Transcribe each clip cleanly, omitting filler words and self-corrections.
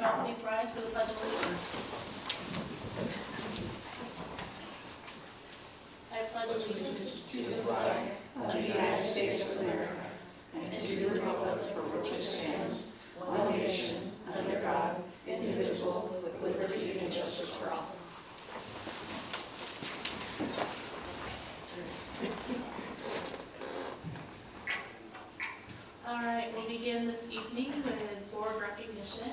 all please rise for the Pledge of Allegiance? I pledge allegiance To the flag of the United States of America and to the republic for which it stands, one nation, under God, indivisible, with liberty and justice for all. All right, we'll begin this evening with board recognition.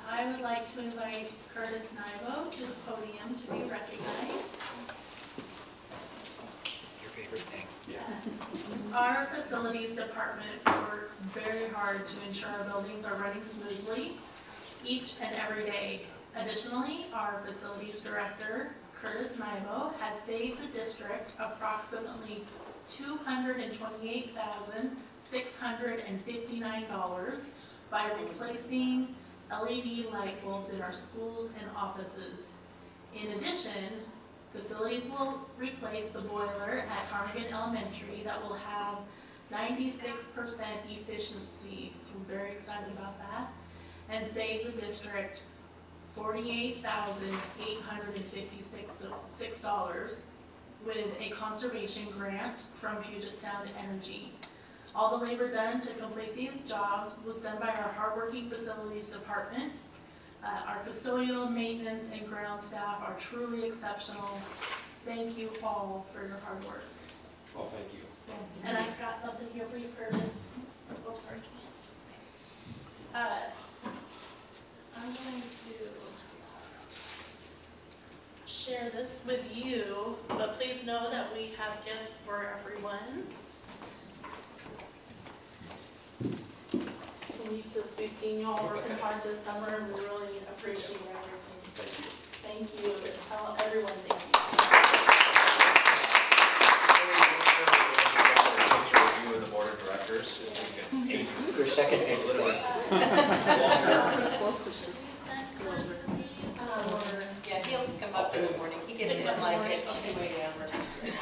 I would like to invite Curtis Nybo to the podium to be recognized. Your favorite thing. Our facilities department works very hard to ensure our buildings are running smoothly each and every day. Additionally, our facilities director, Curtis Nybo, has saved the district approximately $228,659 by replacing LED light bulbs in our schools and offices. In addition, facilities will replace the boiler at Armageddon Elementary that will have 96% efficiency, so we're very excited about that, and save the district $48,856 with a conservation grant from Puget Sound Energy. All the labor done to complete these jobs was done by our hardworking facilities department. Our custodial, maintenance, and ground staff are truly exceptional. Thank you all for your hard work. Well, thank you. Yes. And I've got something here for you, Curtis. Oops, sorry. I'm going to share this with you, but please know that we have gifts for everyone. We've seen you all working hard this summer, and we really appreciate everything. Thank you. Tell everyone thank you. You and the board of directors. Your second page, literally. Yeah, he'll come up in the morning. He gets in like at 2 a.m. or something.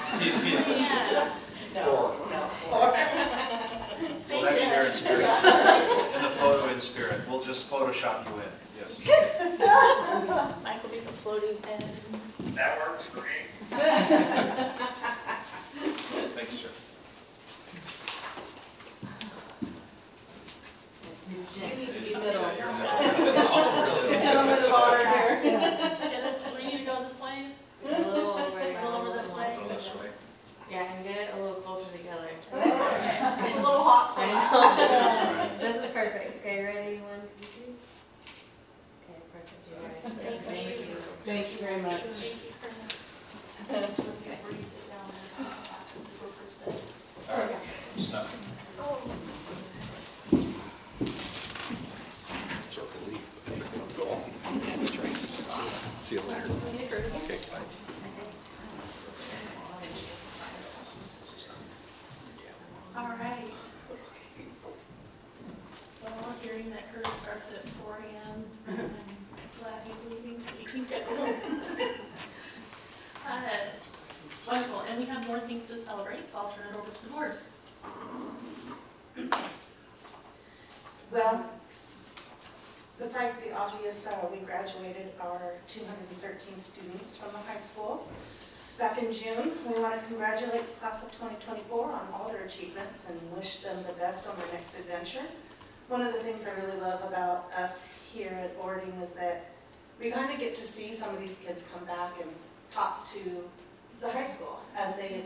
Yeah. No, 4. Well, that be there in spirit. And the photo in spirit. We'll just Photoshop you in. Yes. Mike will be the floating pen. That works for me. Thank you, sir. You need to be middle. The gentleman of honor here. Get us, we need to go this way. A little over, A little over this way. Go this way. yeah, and get it a little closer together. It's a little hot. I know. That's right. This is perfect. Okay, ready? 1, 2, 3. Okay, perfect. You guys. Thank you. Thank you very much. Thank you, Curtis. Before you sit down, there's some classes to go first day. All right. Snuff. So I can leave. Go on. That's right. See you later. Okay, bye. All right. Well, hearing that Curtis starts at 4 a.m., I'm glad he's leaving so he can get home. Wonderful, and we have more things to celebrate, so I'll turn it over to the board. Well, besides the obvious, we graduated our 213 students from the high school. Back in June, we want to congratulate the class of 2024 on all their achievements and wish them the best on their next adventure. One of the things I really love about us here at Ording is that we kind of get to see some of these kids come back and talk to the high school as they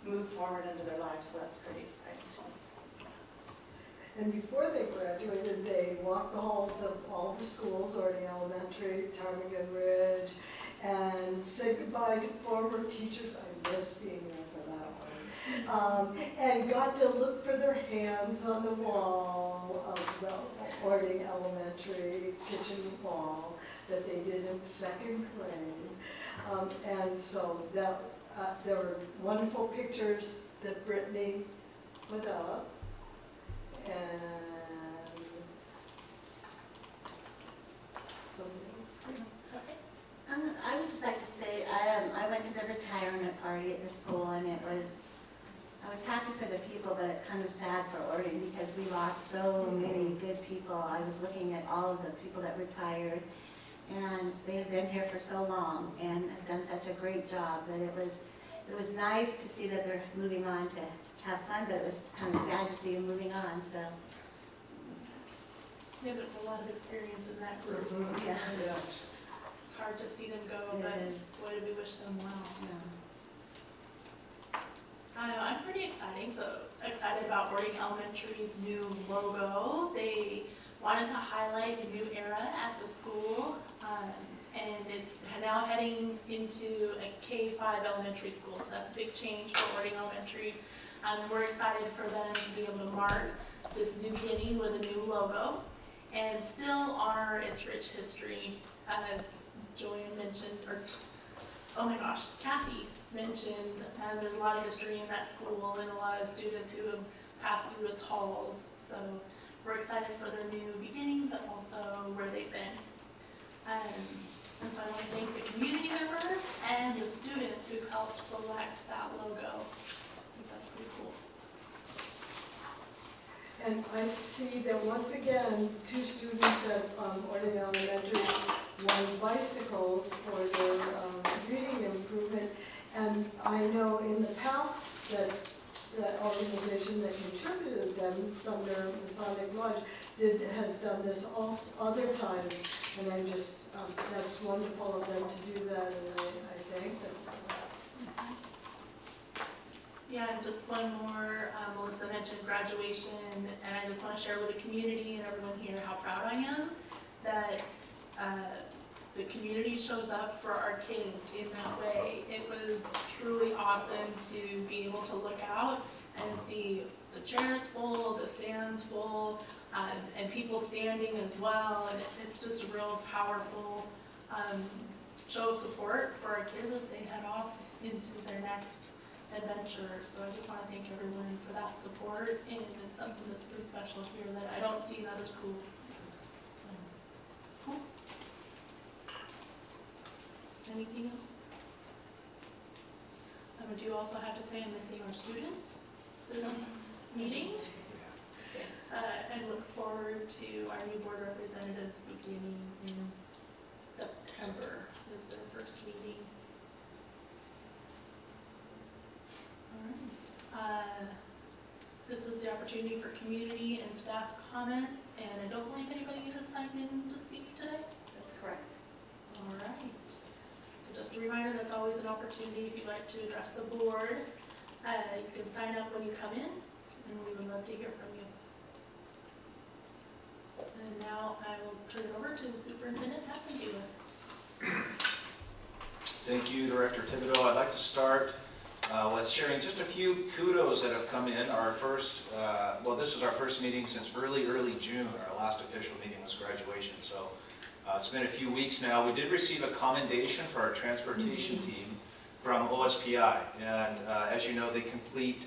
move forward into their lives, so that's pretty exciting to me. And before they graduated, they walked the halls of all the schools, Ording Elementary, Ptarmigan Ridge, and said goodbye to former teachers. I miss being there for that one. And got to look for their hands on the wall of the Ording Elementary kitchen wall that they did in 2nd grade. And so that, there were wonderful pictures that Brittany put up. And so, I would just like to say, I went to the retirement party at the school, and it was I was happy for the people, but kind of sad for Orion because we lost so many good people. I was looking at all of the people that retired, and they have been here for so long and have done such a great job that it was nice to see that they're moving on to have fun, but it was kind of sad to see them moving on, so. Yeah, there's a lot of experience in that group. Yeah. It's hard to see them go, It but is. boy, do we wish them well. Yeah. I know, I'm pretty excited about Boarding Elementary's new logo. They wanted to highlight a new era at the school, and it's now heading into a K-5 elementary school, so that's a big change for Boarding Elementary. We're excited for them to be able to mark this new beginning with a new logo and still honor its rich history, as Joanne mentioned, or oh my gosh, Kathy mentioned, and there's a lot of history in that school and a lot of students who have passed through its halls. So we're excited for their new beginning, but also where they've been. And so I want to thank the community members and the students who helped select that logo. I think that's pretty cool. And I see that once again, 2 students at Orion Elementary won bicycles for their reading improvement. And I know in the past that the organization that contributed them, Sumner Masonic Lodge, has done this all other times. And I'm just, that's wonderful of them to do that, and I thank them for that. Yeah, and just one more, Melissa mentioned graduation, and I just want to share with the community and everyone here how proud I am that the community shows up for our kids in that way. It was truly awesome to be able to look out and see the chairs full, the stands full, and people standing as well, and it's just a real powerful show of support for our kids as they head off into their next adventure. So I just want to thank everyone for that support, and it's something that's pretty special here that I don't see in other schools. So, cool. Anything else? Would you also have to say I'm missing our students this meeting? And look forward to our new board representatives beginning in September is their first meeting. All right. This is the opportunity for community and staff comments, and I don't believe anybody has signed in to speak today. That's correct. All right. So just a reminder, that's always an opportunity if you'd like to address the board. You can sign up when you come in, and we would love to hear from you. And now I will turn it over to Superintendent Hatzenbuehler. Thank you, Director Thibodeau. I'd like to start with sharing just a few kudos that have come in. Our first, this is our first meeting since early June. Our last official meeting was graduation, so it's been a few weeks now. We did receive a commendation for our transportation team from OSPI, and as you know, they complete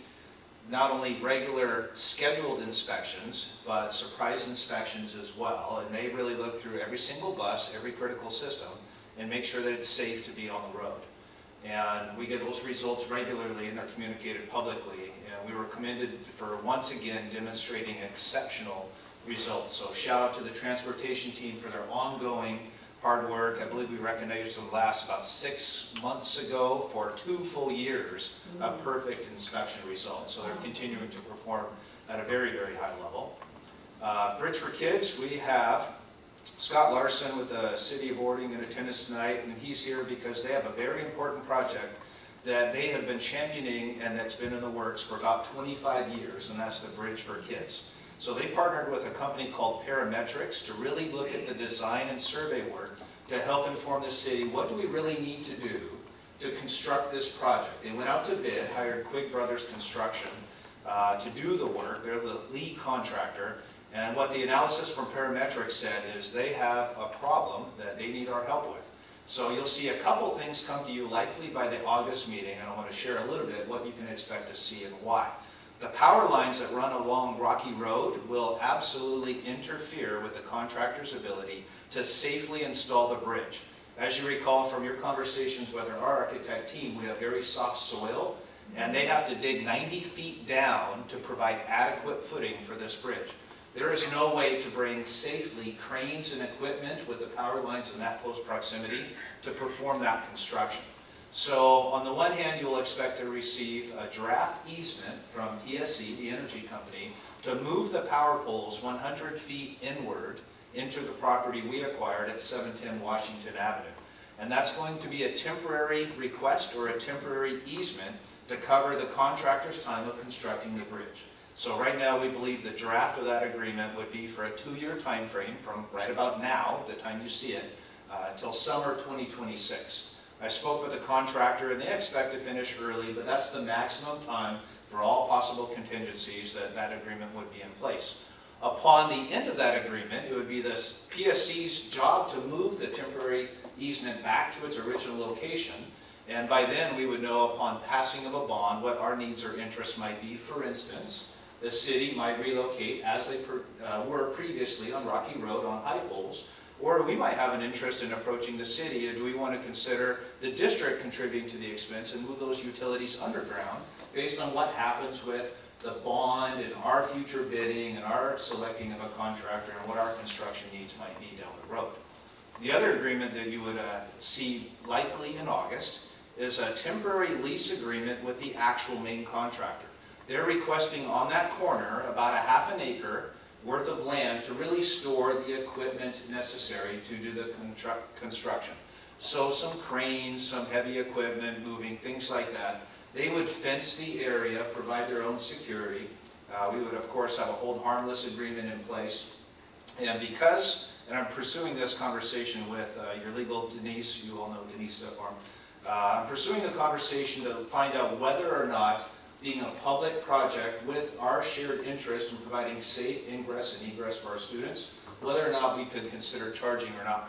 not only regular scheduled inspections, but surprise inspections as well, and they really look through every single bus, every critical system, and make sure that it's safe to be on the road. And we get those results regularly, and they're communicated publicly, and we were commended for once again demonstrating exceptional results. So shout out to the transportation team for their ongoing hard work. I believe we recognized them last about 6 months ago for 2 full years of perfect inspection results. So they're continuing to perform at a very, very high level. Bridge for Kids, we have Scott Larson with the City of Orting in attendance tonight, and he's here because they have a very important project that they have been championing and that's been in the works for about 25 years, and that's the Bridge for Kids. So they partnered with a company called Parametrics to really look at the design and survey work to help inform the city, what do we really need to do to construct this project? They went out to bid, hired Quigg Brothers Construction to do the work. They're the lead contractor. And what the analysis from Parametrics said is they have a problem that they need our help with. So you'll see a couple things come to you likely by the August meeting, and I want to share a little bit what you can expect to see and why. The power lines that run along Rocky Road will absolutely interfere with the contractor's ability to safely install the bridge. As you recall from your conversations with our architect team, we have very soft soil, and they have to dig 90 feet down to provide adequate footing for this bridge. There is no way to bring safely cranes and equipment with the power lines in that close proximity to perform that construction. So on the one hand, you will expect to receive a draft easement from PSE, the energy company, to move the power poles 100 feet inward into the property we acquired at 710 Washington Avenue. And that's going to be a temporary request or a temporary easement to cover the contractor's time of constructing the bridge. So right now, we believe the draft of that agreement would be for a 2-year time frame from right about now, the time you see it, until summer 2026. I spoke with the contractor and they expect to finish early, but that's the maximum time for all possible contingencies that that agreement would be in place. Upon the end of that agreement, it would be this PSC's job to move the temporary easement back to its original location. And by then, we would know upon passing of a bond what our needs or interests might be. For instance, the city might relocate as they were previously on Rocky Road on high poles, or we might have an interest in approaching the city, and do we want to consider the district contributing to the expense and move those utilities underground based on what happens with the bond and our future bidding and our selecting of a contractor and what our construction needs might be down the road. The other agreement that you would see likely in August is a temporary lease agreement with the actual main contractor. They're requesting on that corner about a half an acre worth of land to really store the equipment necessary to do the construction. So some cranes, some heavy equipment moving, things like that. They would fence the area, provide their own security. We would, of course, have a hold harmless agreement in place. And because, and I'm pursuing this conversation with your legal Denise, you all know Denise Steffarm. I'm pursuing a conversation to find out whether or not being a public project with our shared interest in providing safe ingress and egress for our students, whether or not we could consider charging or not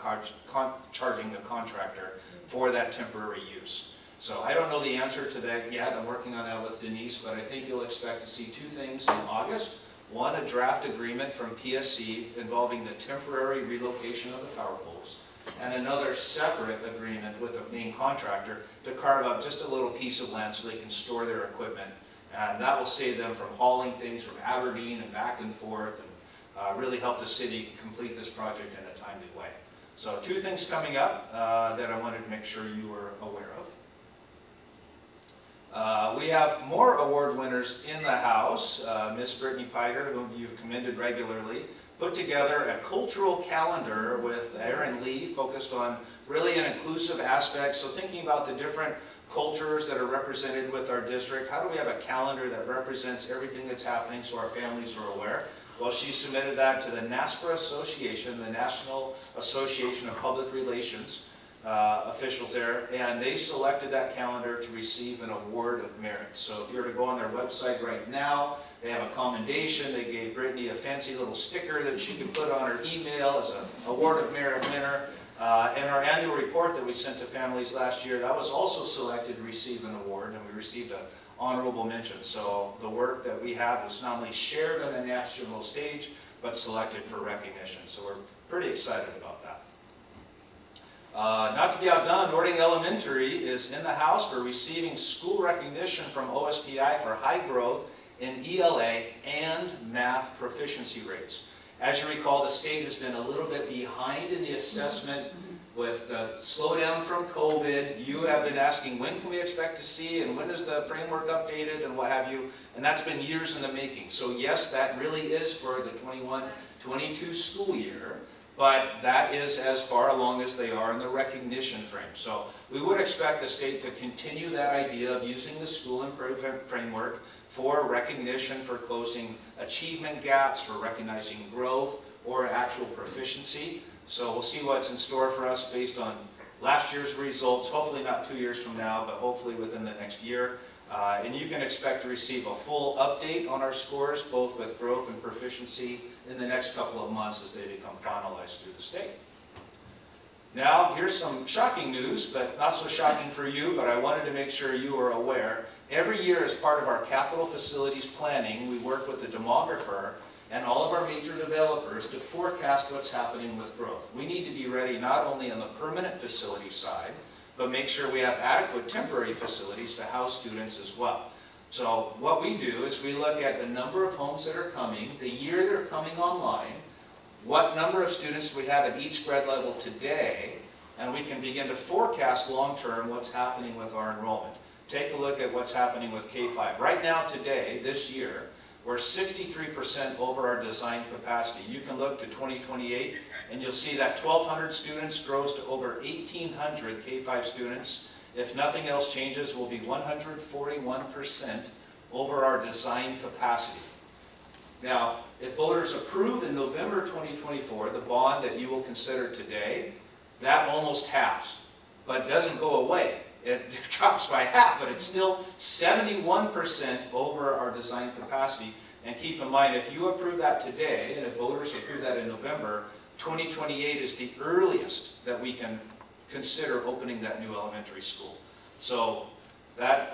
charging the contractor for that temporary use. So I don't know the answer to that yet. I'm working on that with Denise, but I think you'll expect to see 2 things in August. One, a draft agreement from PSC involving the temporary relocation of the power poles, and another separate agreement with the main contractor to carve out just a little piece of land so they can store their equipment. And that will save them from hauling things from Aberdeen and back and forth, and really help the city complete this project in a timely way. So 2 things coming up that I wanted to make sure you were aware of. We have more award winners in the house. Miss Brittany Piger, whom you've commended regularly, put together a cultural calendar with Aaron Lee focused on really an inclusive aspect. So thinking about the different cultures that are represented with our district, how do we have a calendar that represents everything that's happening so our families are aware? Well, she submitted that to the NASPRA Association, the National Association of Public Relations officials there, and they selected that calendar to receive an award of merit. So if you were to go on their website right now, they have a commendation. They gave Brittany a fancy little sticker that she can put on her email as an award of merit winner. And our annual report that we sent to families last year, that was also selected to receive an award, and we received an honorable mention. So the work that we have was not only shared on a national stage, but selected for recognition. So we're pretty excited about that. Not to be outdone, Nording Elementary is in the house for receiving school recognition from OSPI for high growth in ELA and math proficiency rates. As you recall, the state has been a little bit behind in the assessment with the slowdown from COVID. You have been asking, when can we expect to see, and when is the framework updated, and what have you, and that's been years in the making. So yes, that really is for the 21-22 school year, but that is as far along as they are in the recognition frame. So we would expect the state to continue that idea of using the school improvement framework for recognition, for closing achievement gaps, for recognizing growth or actual proficiency. So we'll see what's in store for us based on last year's results, hopefully not 2 years from now, but hopefully within the next year. And you can expect to receive a full update on our scores, both with growth and proficiency, in the next couple of months as they become finalized through the state. Now, here's some shocking news, but not so shocking for you, but I wanted to make sure you were aware. Every year, as part of our capital facilities planning, we work with the demographer and all of our major developers to forecast what's happening with growth. We need to be ready not only on the permanent facility side, but make sure we have adequate temporary facilities to house students as well. So what we do is we look at the number of homes that are coming, the year they're coming online, what number of students do we have at each grade level today, and we can begin to forecast long-term what's happening with our enrollment. Take a look at what's happening with K-5. Right now, today, this year, we're 63% over our design capacity. You can look to 2028, and you'll see that 1,200 students grows to over 1,800 K-5 students. If nothing else changes, we'll be 141% over our design capacity. Now, if voters approve in November 2024 the bond that you will consider today, that almost halves, but doesn't go away. It drops by half, but it's still 71% over our design capacity. And keep in mind, if you approve that today, and if voters approve that in November, 2028 is the earliest that we can consider opening that new elementary school. So that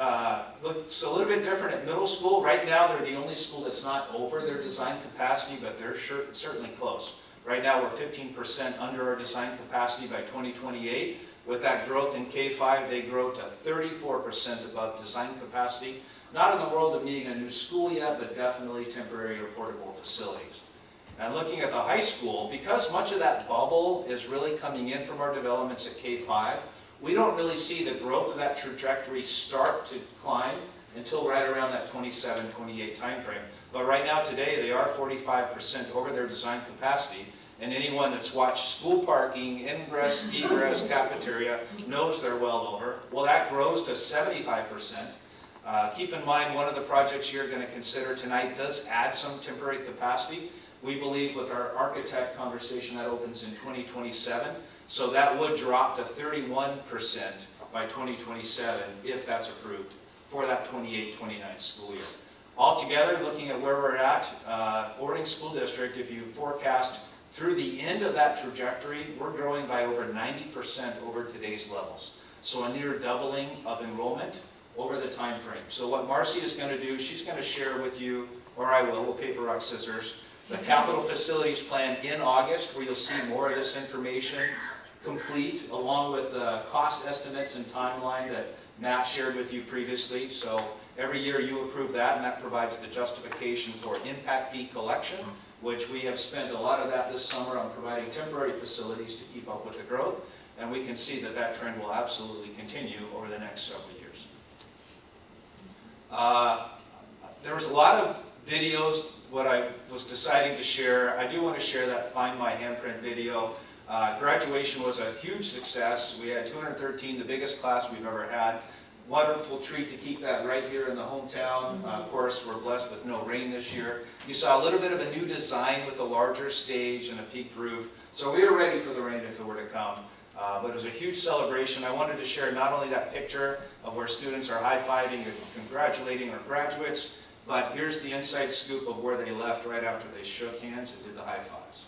looks a little bit different at middle school. Right now, they're the only school that's not over their design capacity, but they're certainly close. Right now, we're 15% under our design capacity by 2028. With that growth in K-5, they grow to 34% above design capacity. Not in the world of needing a new school yet, but definitely temporary or portable facilities. And looking at the high school, because much of that bubble is really coming in from our developments at K-5, we don't really see the growth of that trajectory start to climb until right around that 27, 28 timeframe. But right now, today, they are 45% over their design capacity. And anyone that's watched school parking, ingress, egress, cafeteria knows they're well over. Well, that grows to 75%. Keep in mind, one of the projects you're going to consider tonight does add some temporary capacity. We believe with our architect conversation that opens in 2027. So that would drop to 31% by 2027 if that's approved for that 28-29 school year. Altogether, looking at where we're at, Orting School District, if you forecast through the end of that trajectory, we're growing by over 90% over today's levels. So a near doubling of enrollment over the time frame. So what Marcy is going to do, she's going to share with you, or I will, we'll paper, rock, scissors, the capital facilities plan in August, where you'll see more of this information complete, along with the cost estimates and timeline that Matt shared with you previously. So every year you approve that, and that provides the justification for impact fee collection, which we have spent a lot of that this summer on providing temporary facilities to keep up with the growth. And we can see that that trend will absolutely continue over the next several years. There was a lot of videos, what I was deciding to share. I do want to share that Find My Handprint video. Graduation was a huge success. We had 213, the biggest class we've ever had. Wonderful treat to keep that right here in the hometown. Of course, we're blessed with no rain this year. You saw a little bit of a new design with a larger stage and a peaked roof. So we were ready for the rain if it were to come. But it was a huge celebration. I wanted to share not only that picture of where students are high-fiving and congratulating our graduates, but here's the inside scoop of where they left right after they shook hands and did the high fives.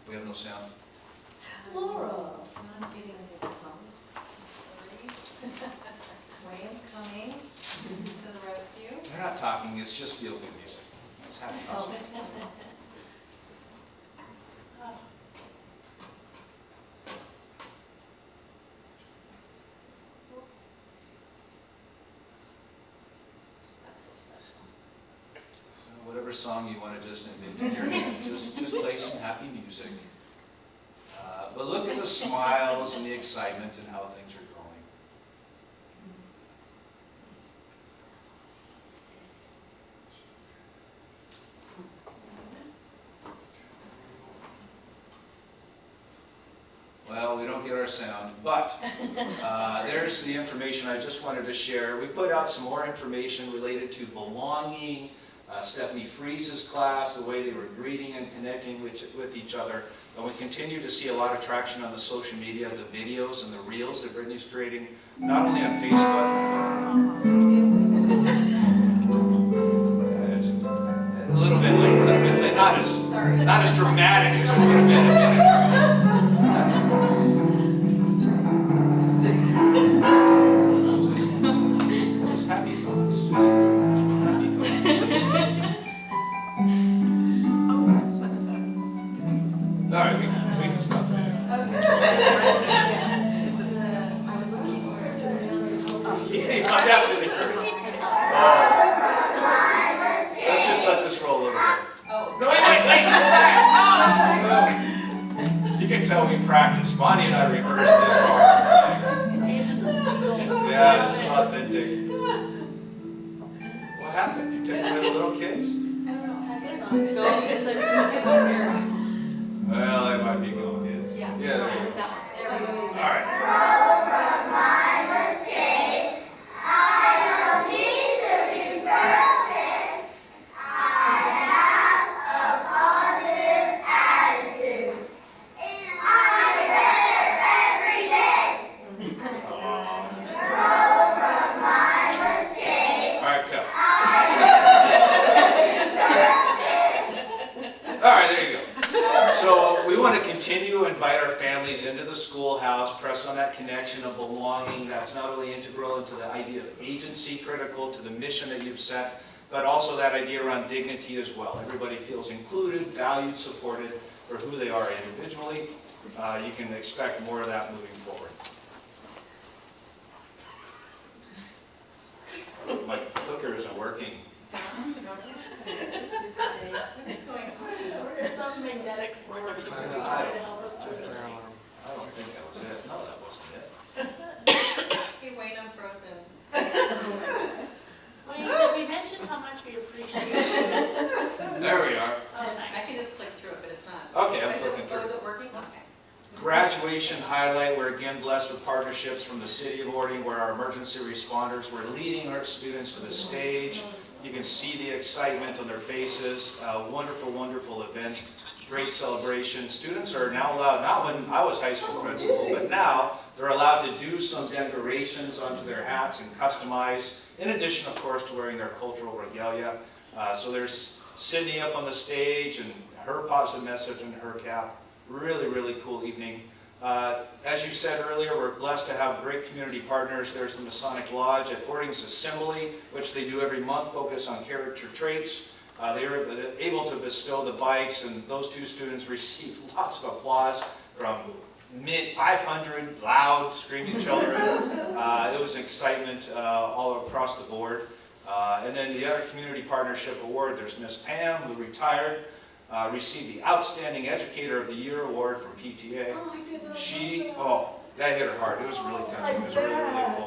We have no sound. Laura. Wayne's coming to the rescue. They're not talking, it's just feel-good music. It's happy music. That's so special. Whatever song you want to just invent in your head, just play some happy music. But look at the smiles and the excitement and how things are going. Well, we don't get our sound, but there's the information I just wanted to share. We put out some more information related to belonging, Stephanie Freese's class, the way they were greeting and connecting with each other. And we continue to see a lot of traction on the social media, the videos and the reels that Brittany's creating, not only on Facebook, it's a little bit late, not as dramatic as it would have been a minute ago. Just happy thoughts. Just happy thoughts. Oh, that's about it. All right, we can stop there. tell we practice. Bonnie and I rehearsed this part. Yeah, this is authentic. What happened? You took away the little kids? Well, they might be going, yes. Yeah. Yeah, there you go. There we go. All right. All right, cut. All right, there you go. So we want to continue to invite our families into the schoolhouse, press on that connection of belonging. That's not only integral into the idea of agency, critical to the mission that you've set, but also that idea around dignity as well. Everybody feels included, valued, supported for who they are individually. You can expect more of that moving forward. My clicker isn't working. There's some magnetic force that's trying to help us through the night. I don't think that was it. No, that wasn't it. Hey, Wayne, I'm frozen. Well, we mentioned how much we appreciate it. There we are. Oh, I nice. can just click through it, but it's not. Okay, I'm Is it- flipping through. Oh, is it working? Okay. Graduation highlight, we're again blessed with partnerships from the city of Orting where our emergency responders were leading our students to the stage. You can see the excitement on their faces. Wonderful, wonderful event. Great celebration. Students are now allowed, not when I was high school principal, but now they're allowed to do some decorations onto their hats and customize, in addition, of course, to wearing their cultural regalia. So there's Sydney up on the stage and her positive message and her cap. Really, really cool evening. As you said earlier, we're blessed to have great community partners. There's the Masonic Lodge at Orting's Assembly, which they do every month, focus on character traits. They were able to bestow the bikes, and those two students received lots of applause from 500 loud, screaming children. It was excitement all across the board. And then the other community partnership award, there's Miss Pam, who retired. Received the Outstanding Educator of the Year award from PTA. Oh, I did not She, know that. oh, that hit her hard. It was really touching. It was really, really I cool.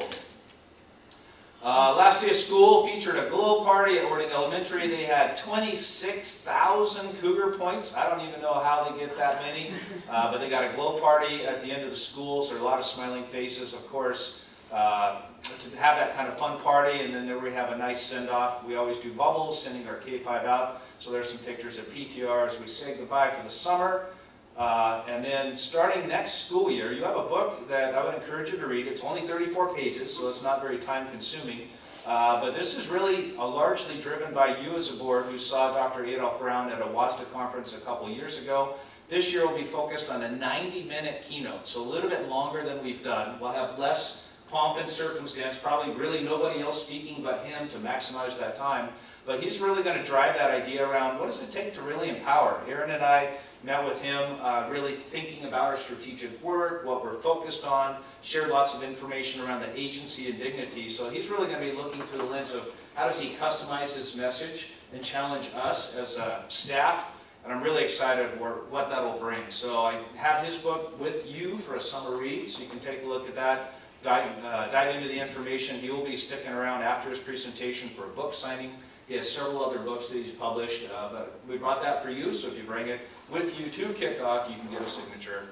Last day of school featured a glow party at Orting Elementary. They had 26,000 Cougar points. I don't even know how they get that many, but they got a glow party at the end of the school, so there are a lot of smiling faces, of course. To have that kind of fun party, and then there we have a nice send-off. We always do bubbles, sending our K-5 out. So there's some pictures of PTR as we say goodbye for the summer. And then starting next school year, you have a book that I would encourage you to read. It's only 34 pages, so it's not very time-consuming. But this is really largely driven by you as a board who saw Dr. Adolph Brown at a WASDA conference a couple years ago. This year will be focused on a 90-minute keynote, so a little bit longer than we've done. We'll have less pomp and circumstance, probably really nobody else speaking but him to maximize that time. But he's really going to drive that idea around what does it take to really empower. Aaron and I met with him really thinking about our strategic work, what we're focused on, shared lots of information around the agency and dignity. So he's really going to be looking through the lens of how does he customize his message and challenge us as staff. And I'm really excited for what that will bring. So I have his book with you for a summer read, so you can take a look at that. Dive into the information. He will be sticking around after his presentation for a book signing. He has several other books that he's published, but we brought that for you, so if you bring it with you to kickoff, you can get a signature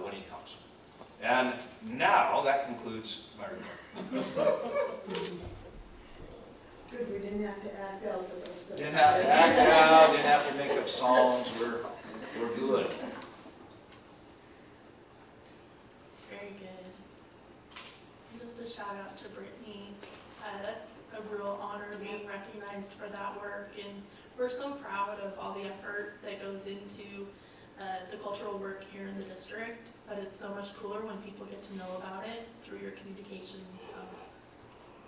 when he comes. And now, that concludes my report. Good, we didn't have to act out the rest of it. Didn't have to act out, didn't have to make up songs, we're good. Very good. Just a shout out to Brittany. That's a real honor being recognized for that work, and we're so proud of all the effort that goes into the cultural work here in the district, but it's so much cooler when people get to know about it through your communications, so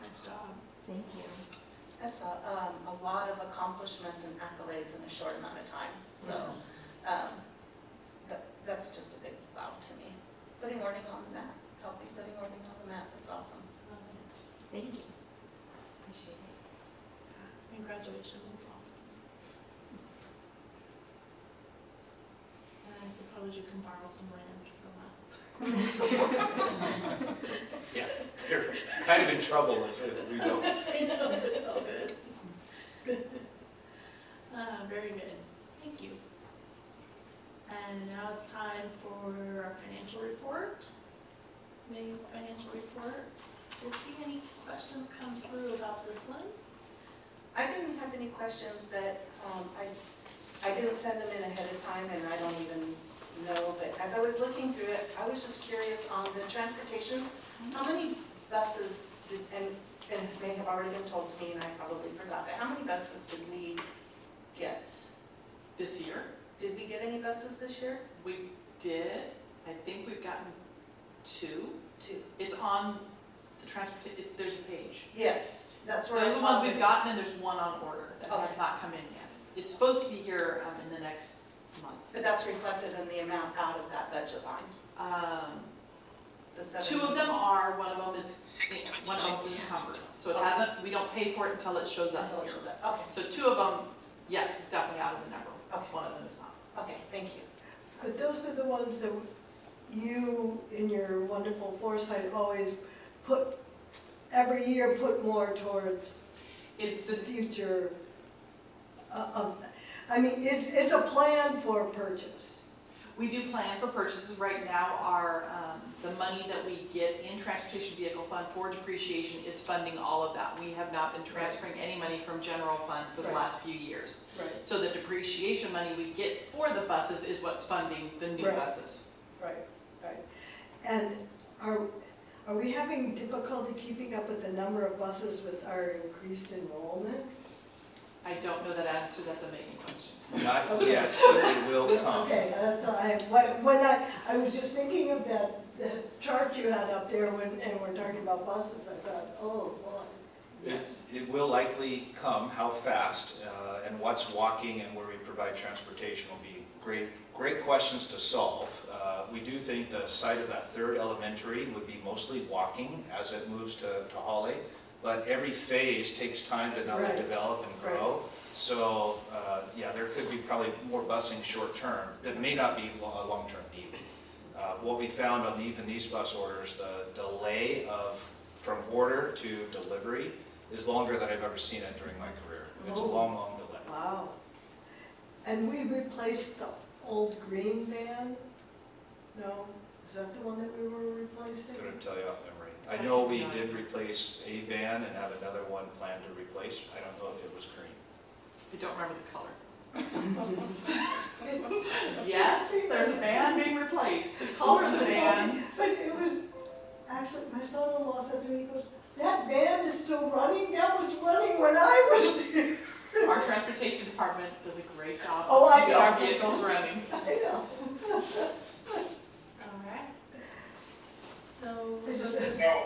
nice job. Thank you. That's a lot of accomplishments and accolades in a short amount of time. So that's just a big wow to me. Putting Orting on the map, helping putting Orting on the map, that's awesome. Thank you. Appreciate it. And graduation was awesome. And I suppose you can borrow some land from us. Yeah, you're kind of in trouble if we don't. I know, but it's all good. Very good, thank you. And now it's time for our financial report. Megan's financial report. Did see any questions come through about this one? I didn't have any questions that, I didn't send them in ahead of time, and I don't even know, but as I was looking through it, I was just curious on the transportation, how many buses did, and it may have already been told to me, and I probably forgot, but how many buses did we get? This year, Did we get any buses this year? we did, I think we've gotten 2. 2. It's on the transportation, there's a page. Yes, that's where I Those are the saw ones we've it. gotten, and there's one on order that has Okay. not come in yet. It's supposed to be here in the next month. But that's reflected in the amount out of that budget line, the 2 of them are, one of them is encumbered. So it hasn't, we don't pay for it until it shows up Until it here. shows up. Okay, So 2 of them, yes, it's definitely out of the number. Okay. One of them is not. okay, thank you. But those are the ones that you, in your wonderful foresight, always put, every year put more towards the future. I mean, it's a plan for purchase. We do plan for purchases. Right now, the money that we get in Transportation Vehicle Fund for depreciation is funding all of that. We have not been transferring any money from general fund for the Right. last few years. Right. So the depreciation money we get for the buses is what's funding the new Right. buses. Right, right. And are we having difficulty keeping up with the number of buses with our increased enrollment? I don't know that answer, that's a Megan question. Not yet, but it will come. Okay, that's all right. When I was just thinking of that chart you had up there and we're talking about buses, I thought, oh, boy. It will likely come, how fast, and what's walking and where we provide transportation will be great questions to solve. We do think the site of that 3rd elementary would be mostly walking as it moves to Holly, but every phase takes time to not only Right. develop and grow. So, yeah, there could be probably more busing short term that may not be a long-term need. What we found on even these bus orders, the delay from order to delivery is longer than I've ever seen it during my career. It's a Oh. long, long delay. Wow. And we replaced the old green van? No? Is that the one that we were replacing? Couldn't tell you off memory. I know we did replace a van and have another one planned to replace. I don't know if it was green. I don't remember the color. Yes, there's a van being replaced. The color of the van, But it was, actually, my son-in-law said to me, he goes, that van is still running? That was running when I was here. our transportation department does a great job Oh, of I keeping know. our vehicles running. I know. All right. So, I just it's said, okay.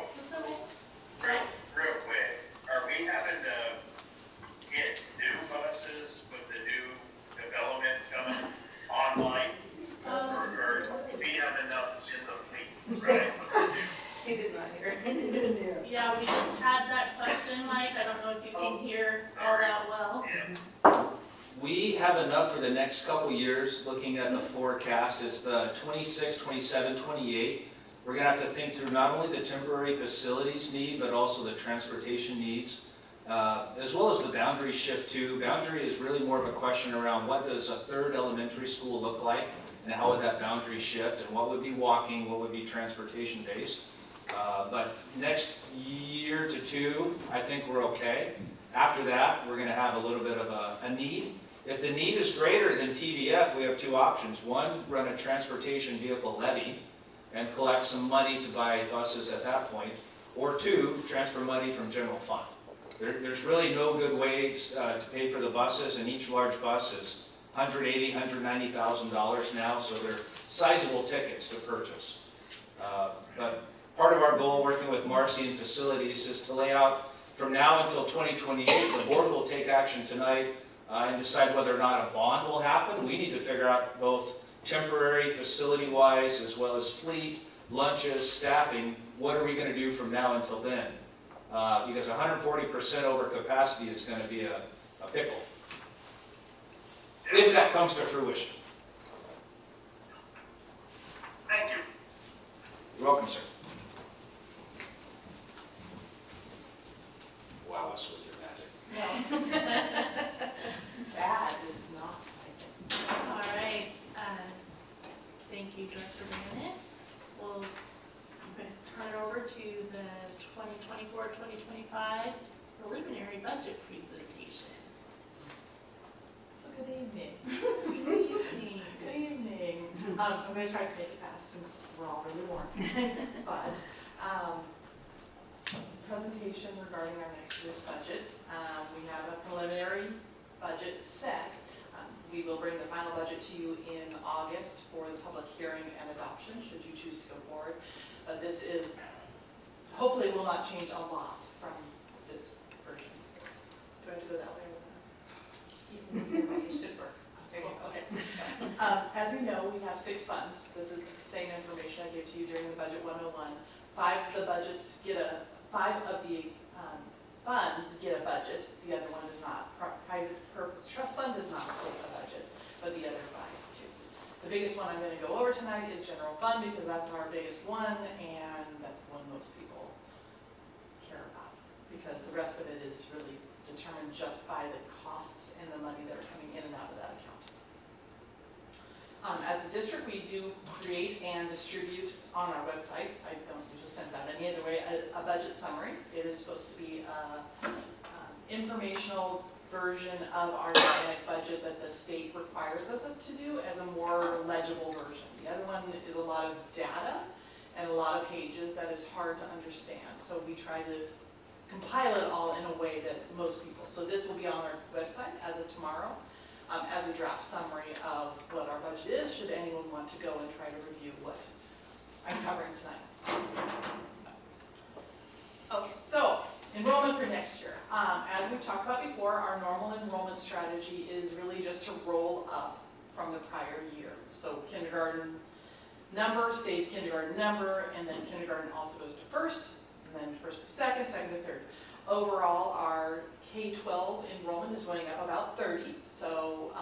Real quick, are we having to get new buses with the new developments coming online? Or do we have enough in the fleet, right? He did not hear. he didn't hear. Yeah, we just had that question, Mike. I don't know if you can hear all that well. Yeah. We have enough for the next couple years, looking at the forecast, is the 26, 27, 28. We're gonna have to think through not only the temporary facilities need, but also the transportation needs, as well as the boundary shift too. Boundary is really more of a question around what does a 3rd elementary school look like, and how would that boundary shift, and what would be walking, what would be transportation based. But next year to 2, I think we're okay. After that, we're gonna have a little bit of a need. If the need is greater than TVF, we have 2 options. One, run a transportation vehicle levy and collect some money to buy buses at that point. Or 2, transfer money from general fund. There's really no good ways to pay for the buses, and each large bus is $180,000, $190,000 now, so they're sizable tickets to purchase. But part of our goal, working with Marcy and facilities, is to lay out from now until 2028, the board will take action tonight and decide whether or not a bond will happen. We need to figure out both temporary, facility-wise, as well as fleet, lunches, staffing, what are we going to do from now until then? Because 140% over capacity is going to be a pickle, if that comes to fruition. You're welcome, sir. Wow us with your magic. No. Bad is not, I think. All right, thank you, Director Bennett. We'll turn it over to the 2024-2025 preliminary budget presentation. So good evening. Good evening. Good evening. I'm going to try to make it fast since we're all really warm. But presentation regarding our next year's budget. We have a preliminary budget set. We will bring the final budget to you in August for the public hearing and adoption, should you choose to go forward. But this is, hopefully will not change a lot from this version. Do I have to go that way? It should work. Okay. As you know, we have 6 funds. This is the same information I gave to you during the Budget 101. 5 of the funds get a budget. The other one does not. Private Purpose Trust Fund does not get a budget, but the other 5 do. The biggest one I'm going to go over tonight is General Fund, because that's our biggest one, and that's the one most people care about, because the rest of it is really determined just by the costs and the money that are coming in and out of that account. As a district, we do create and distribute on our website, I don't usually send that any other way, a budget summary. It is supposed to be an informational version of our dynamic budget that the state requires us to do as a more legible version. The other one is a lot of data and a lot of pages that is hard to understand. So we try to compile it all in a way that most people, so this will be on our website as of tomorrow, as a draft summary of what our budget is, should anyone want to go and try to review what I'm covering tonight. Okay, so enrollment for next year. As we've talked about before, our normal enrollment strategy is really just to roll up from the prior year. So kindergarten number stays kindergarten number, and then kindergarten also goes to first, and then first to second, second to third. Overall, our K-12 enrollment is going up about 30, so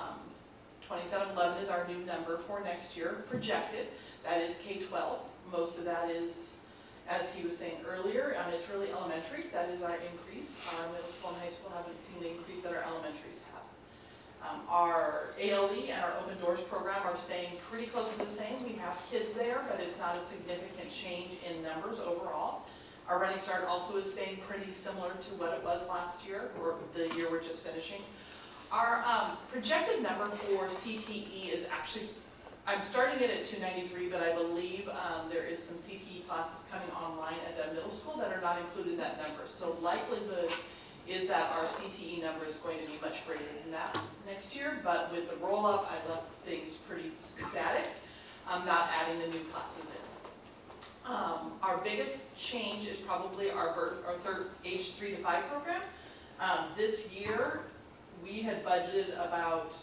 2711 is our new number for next year, projected. That is K-12. Most of that is, as he was saying earlier, it's really elementary. That is our increase. Our middle school and high school haven't seen the increase that our elementaries have. Our ALE and our Open Doors program are staying pretty close to the same. We have kids there, but it's not a significant change in numbers overall. Our Running Start also is staying pretty similar to what it was last year, or the year we're just finishing. Our projected number for CTE is actually, I'm starting it at 293, but I believe there is some CTE classes coming online at the middle school that are not included in that number. So likelihood is that our CTE number is going to be much greater than that next year, but with the roll-up, I left things pretty static. I'm not adding the new classes in. Our biggest change is probably our third age 3 to 5 program. This year, we had budgeted about,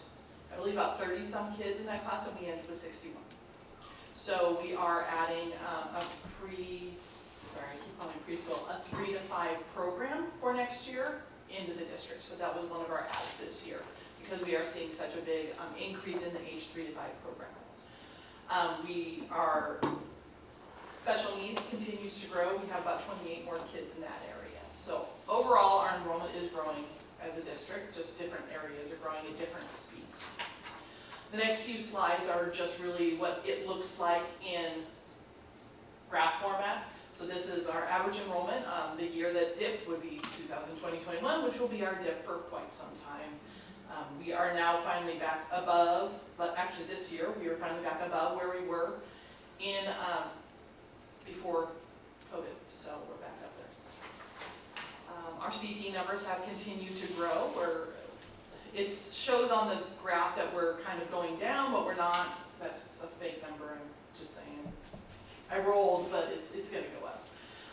I believe about 30 some kids in that class, and we ended with 61. So we are adding I keep calling it preschool, a 3 to 5 program for next year into the district. So that was one of our adds this year, because we are seeing such a big increase in the age 3 to 5 program. Our special needs continues to grow. We have about 28 more kids in that area. So overall, our enrollment is growing as a district, just different areas are growing at different speeds. The next few slides are just really what it looks like in graph format. So this is our average enrollment. The year that dipped would be 2020-21, which will be our dip for quite some time. We are now finally back above, but actually this year we are finally back above where we were in before COVID, so we're back up there. Our CT numbers have continued to grow. It shows on the graph that we're kind of going down, but we're not. That's a fake number, I'm just saying. I rolled, but it's going to go up.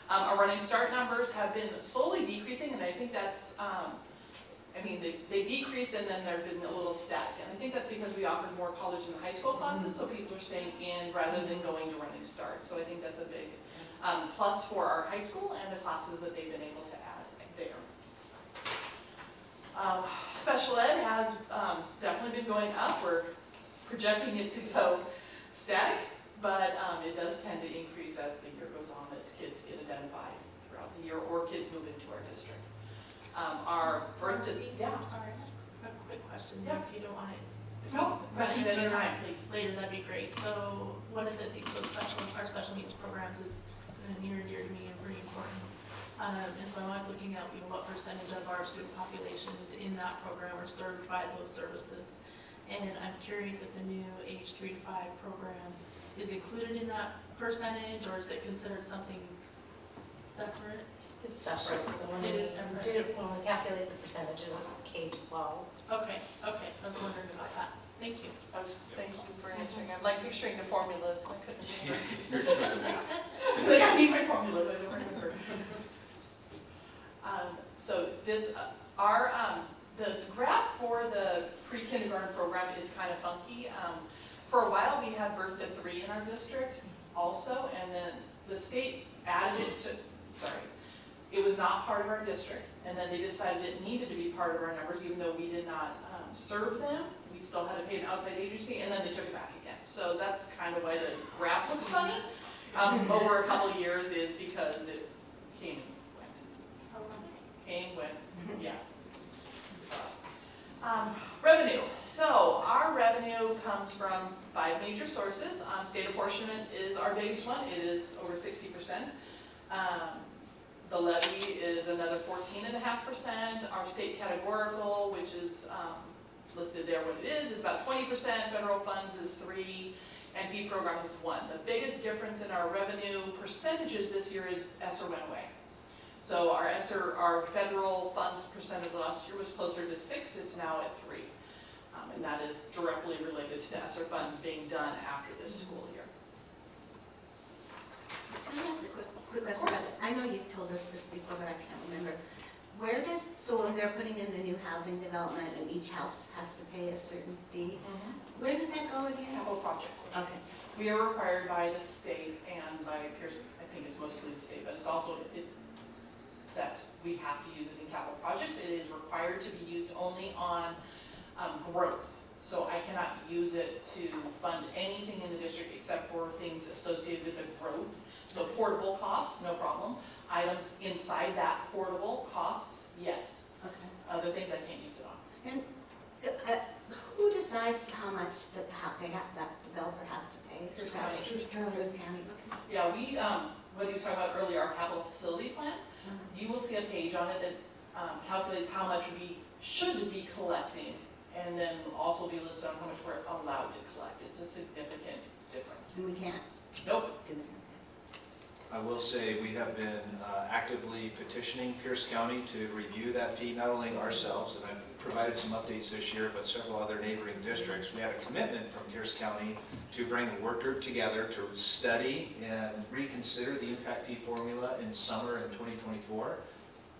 Our Running Start numbers have been slowly decreasing, and I think that's, they decreased and then they've been a little static. And I think that's because we offered more college and high school classes, so people are staying in rather than going to Running Start. So I think that's a big plus for our high school and the classes that they've been able to add there. Special ed has definitely been going up. We're projecting it to go static But it does tend to increase as the year goes on, as kids get identified throughout the year, or kids move into our district. Our birthday, yeah. I'm sorry, a quick question, Yeah. if you don't want to. No, questions Answer anytime, that please. later, that'd be great. So one of the things with our special needs programs is near and dear to me and pretty important. And so I'm always looking at, what percentage of our student population is in that program or served by those services. And I'm curious if the new age 3 to 5 program is included in that percentage, or is it considered something separate? It's separate, so when It we is separate. when we calculate the percentages, it's K-12. Okay, I was wondering about that. Thank you. Thank you for answering. I'm like picturing the formulas, I couldn't remember. You're doing the math. Like, I need my formulas, I don't remember. So this, this graph for the pre-kindergarten program is kind of funky. For a while, we had birth at 3 in our district also, and then the state added it to, it was not part of our district. And then they decided it needed to be part of our numbers, even though we did not serve them. We still had to pay an outside agency, and then they took it back again. So that's kind of why the graph looks funny. Over a couple of years is because it came and went. Came, went, yeah. Revenue. So our revenue comes from 5 major sources. State apportionment is our biggest one. It is over 60%. The levy is another 14.5%. Our state categorical, which is listed there what it is about 20%. Federal funds is 3%, and fee program is 1%. The biggest difference in our revenue percentages this year is ESSER went away. So our ESSER, our federal funds percentage last year was closer to 6%. It's now at 3%. And that is directly related to the ESSER funds being done after this school year. Can I ask a quick question about it? I know you've told us this before, but I can't remember. Where does, so when they're putting in the new housing development and each house has to pay a certain fee, where does that go again? Capital projects. Okay. We are required by the state and by Pearson, I think it's mostly the state, but it's also, it's set. We have to use it in capital projects. It is required to be used only on growth. So I cannot use it to fund anything in the district except for things associated with the growth. So portable costs, no problem. Items inside that portable costs, yes. Okay. Other things I can't use it on. And who decides how much that developer has to pay? Pierce County. Pierce County, okay. Yeah, we, what you were talking about earlier, our capital facility plan, you will see a page on it that calculates how much we should be collecting, and then also be listed on how much we're allowed to collect. It's a significant difference. And we can't Nope. do it. I will say we have been actively petitioning Pierce County to review that fee, not only ourselves, and I've provided some updates this year, but several other neighboring districts. We had a commitment from Pierce County to bring a work group together to study and reconsider the impact fee formula in summer in 2024.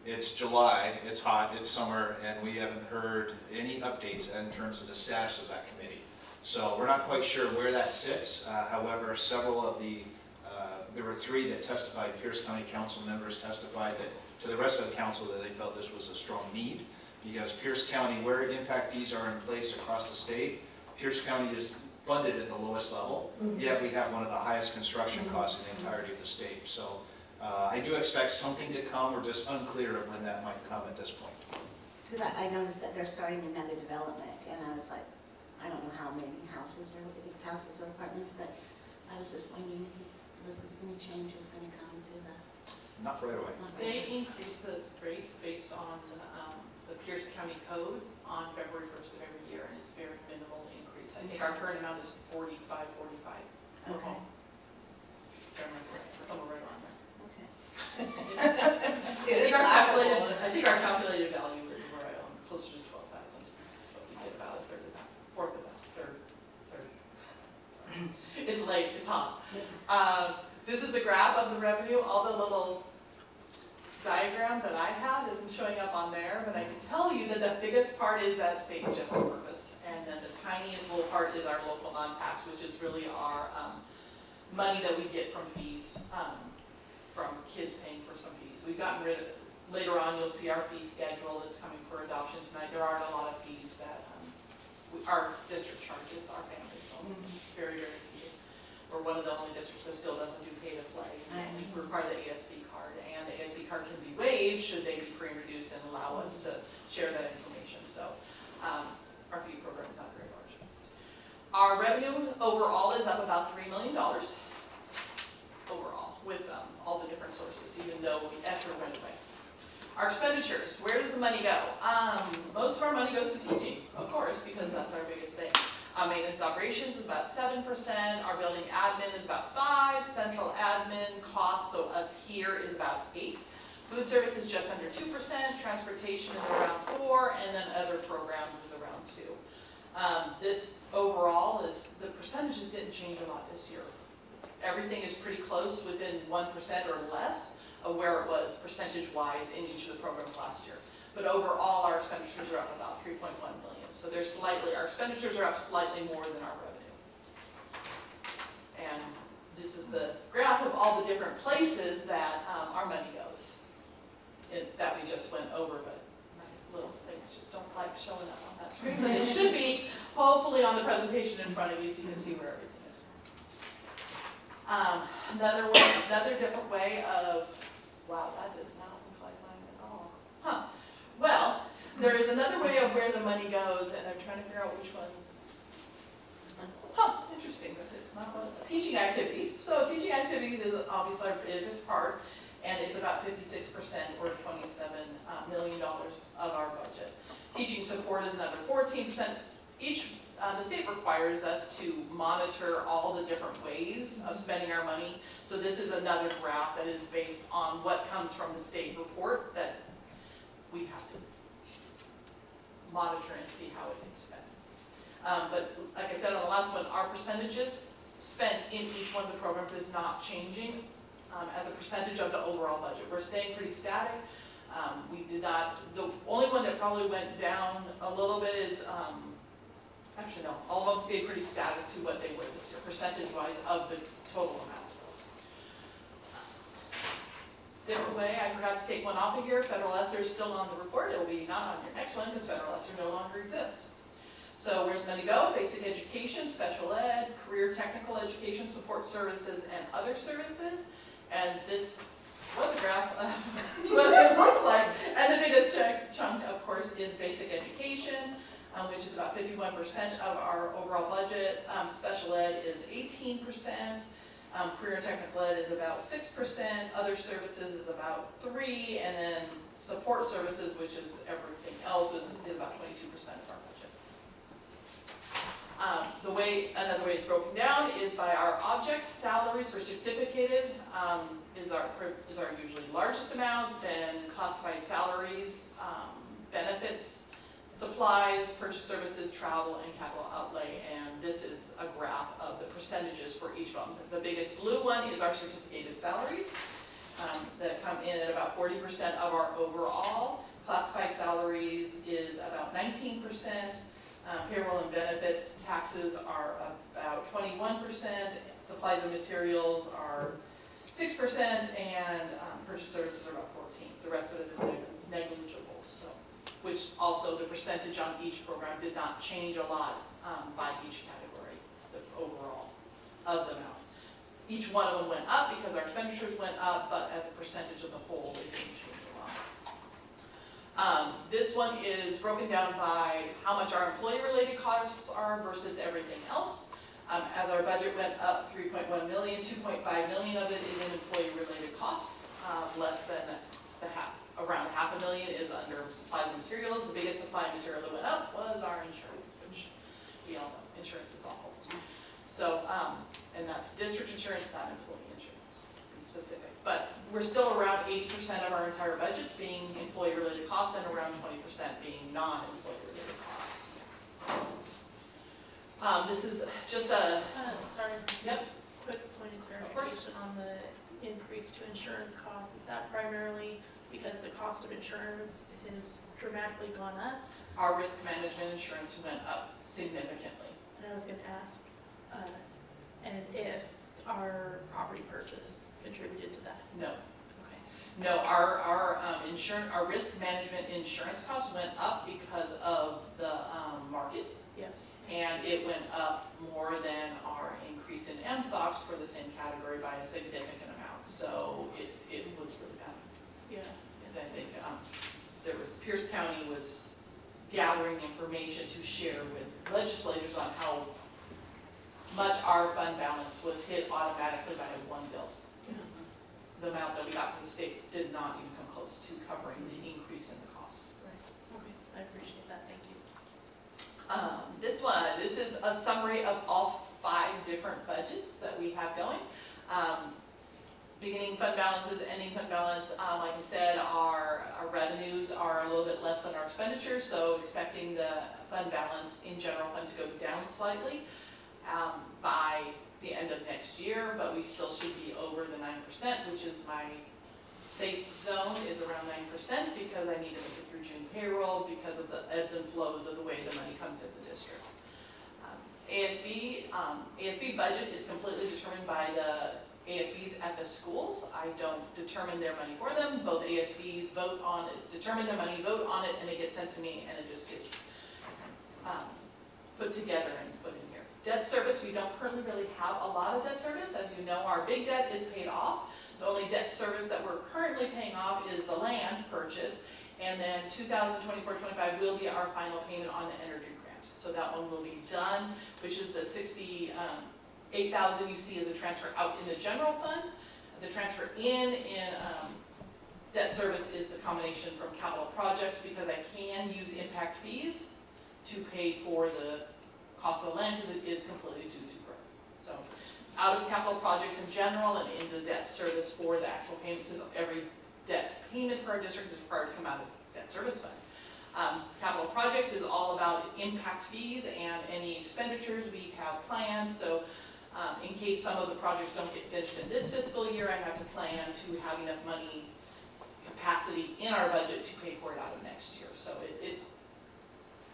It's July, it's hot, it's summer, and we haven't heard any updates in terms of the status of that committee. So we're not quite sure where that sits. However, several of the there were 3 that testified, Pierce County Council members testified that to the rest of the council that they felt this was a strong need, because Pierce County, where impact fees are in place across the state, Pierce County is funded at the lowest level, yet we have one of the highest construction costs in the entirety of the state. So I do expect something to come. We're just unclear of when that might come at this point. Because I noticed that they're starting another development, and I was like, I don't know how many houses, or if it's houses or apartments, but I was just wondering if any change was going to come to the. Not right away. They increase the rates based on the Pierce County code on February 1st of every year, and it's very minimal increase. I think our current amount is 45. Okay. Somewhere right around there. Okay. I think our calculated value is closer to 12,000, but we get about a third of that, fourth of that, third. It's late, it's hot. This is a graph of the revenue. All the little diagram that I had isn't showing up on there, but I can tell you that the biggest part is that state and general purpose, and then the tiniest little part is our local non-tax, which is really our money that we get from fees, from kids paying for some fees. We've gotten rid of, later on you'll see our fee schedule that's coming for adoption tonight. There aren't a lot of fees that our district charges our families, so it's very, very few. We're one of the only districts that still doesn't do pay to play. We require the ASB card, and the ASB card can be waived should they be free and reduced and allow us to share that information. So our fee program is not very large. Our revenue overall is up about $3 million overall with all the different sources, even though ESSER went away. Our expenditures, where does the money go? Most of our money goes to teaching, of course, because that's our biggest thing. Maintenance operations is about 7%, our building admin is about 5%, central admin costs, so us here is about 8%. Food service is just under 2%, transportation is around 4%, and then other programs is around 2%. This overall is, the percentages didn't change a lot this year. Everything is pretty close, within 1% or less of where it was percentage-wise in each of the programs last year. But overall, our expenditures are up about 3.1 million. So they're slightly, our expenditures are up slightly more than our revenue. And this is the graph of all the different places that our money goes. That we just went over, but my little things just don't like showing up on that screen. But it should be hopefully on the presentation in front of you so you can see where everything is. Another different way of, wow, that does not look like mine at all. Huh. Well, there is another way of where the money goes, and I'm trying to figure out which one. Huh, interesting, but it's not one of the teaching activities. So teaching activities is obviously our biggest part, and it's about 56% or $27 million of our budget. Teaching support is another 14%. The state requires us to monitor all the different ways of spending our money. So this is another graph that is based on what comes from the state report that we have to monitor and see how it gets spent. But like I said on the last one, our percentages spent in each one of the programs is not changing as a percentage of the overall budget. We're staying pretty static. The only one that probably went down a little bit is, actually no, all of them stayed pretty static to what they were this year, percentage-wise of the total amount. Different way, I forgot to take one off of here. Federal ESSER is still on the report. It will be not on your next one because Federal ESSER no longer exists. So where's money go? Basic education, special ed, career technical education, support services, and other services. And this was a graph of what it looks like. And the biggest chunk, of course, is basic education, which is about 51% of our overall budget. Special ed is 18%. Career technical ed is about 6%. Other services is about 3%. And then support services, which is everything else, is about 22% of our budget. Another way it's broken down is by our objects. Salaries for certificated is our usually largest amount, then classified salaries, benefits, supplies, purchase services, travel, and capital outlay. And this is a graph of the percentages for each of them. The biggest blue one is our certificated salaries that come in at about 40% of our overall. Classified salaries is about 19%. Payroll and benefits, taxes are about 21%, supplies and materials are 6%, and purchase services are about 14%. The rest of it is negligible, so, which also the percentage on each program did not change a lot by each category, the overall of the amount. Each one of them went up because our expenditures went up, but as a percentage of the whole, it didn't change a lot. This one is broken down by how much our employee-related costs are versus everything else. As our budget went up 3.1 million, 2.5 million of it is in employee-related costs. Less than around $500,000 is under supplies and materials. The biggest supply and material that went up was our insurance, which we all know, insurance is awful. So, and that's district insurance, not employee insurance, to be specific. But we're still around 80% of our entire budget being employee-related costs and around 20% being non-employee-related costs. This is just a, Sorry. Yep. Quick point of clarification on the increase to insurance costs. Is that primarily because the cost of insurance has dramatically gone up? our risk management insurance went up significantly. And I was gonna ask, and if our property purchase contributed to that? No. Okay. No, our risk management insurance costs went up because of the market. Yeah. And it went up more than our increase in MSOCs for the same category by a significant amount, so it was down. Yeah. And I think Pierce County was gathering information to share with legislators on how much our fund balance was hit automatically by one bill. The amount that we got from the state did not even come close to covering the increase in the cost. Okay, I appreciate that, thank you. This is a summary of all 5 different budgets that we have going. Beginning fund balances, ending fund balance, like I said, our revenues are a little bit less than our expenditures, so expecting the fund balance in general fund to go down slightly by the end of next year, but we still should be over the 9%, which is my safe zone is around 9% because I need to make it through June payroll because of the ebbs and flows of the way the money comes in the district. ASB budget is completely determined by the ASBs at the schools. I don't determine their money for them. Both ASBs vote on it, determine their money, vote on it, and it gets sent to me, and it just gets put together and put in here. Debt service, we don't currently really have a lot of debt service. As you know, our big debt is paid off. The only debt service that we're currently paying off is the land purchase, and then 2024-25 will be our final payment on the energy grant. So that one will be done, which is the $68,000 you see as a transfer out in the general fund. The transfer in debt service is the combination from capital projects because I can use impact fees to pay for the cost of the land because it is completely due to growth. So out of capital projects in general and into debt service for the actual payments, because every debt payment for our district is required to come out of debt service fund. Capital projects is all about impact fees and any expenditures we have planned. So in case some of the projects don't get finished in this fiscal year, I have to plan to have enough money capacity in our budget to pay for it out of next year. So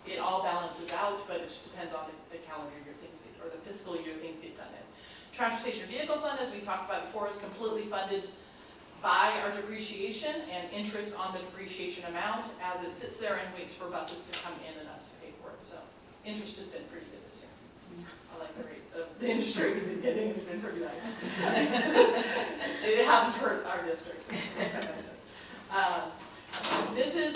it all balances out, but it just depends on the calendar year things or the fiscal year things get done in. Transportation vehicle fund, as we talked about before, is completely funded by our depreciation and interest on the depreciation amount as it sits there and waits for buses to come in and us to pay for it. So interest has been pretty good this year. I like the rate. The interest rate we've been getting has been pretty nice. It hasn't hurt our district. This is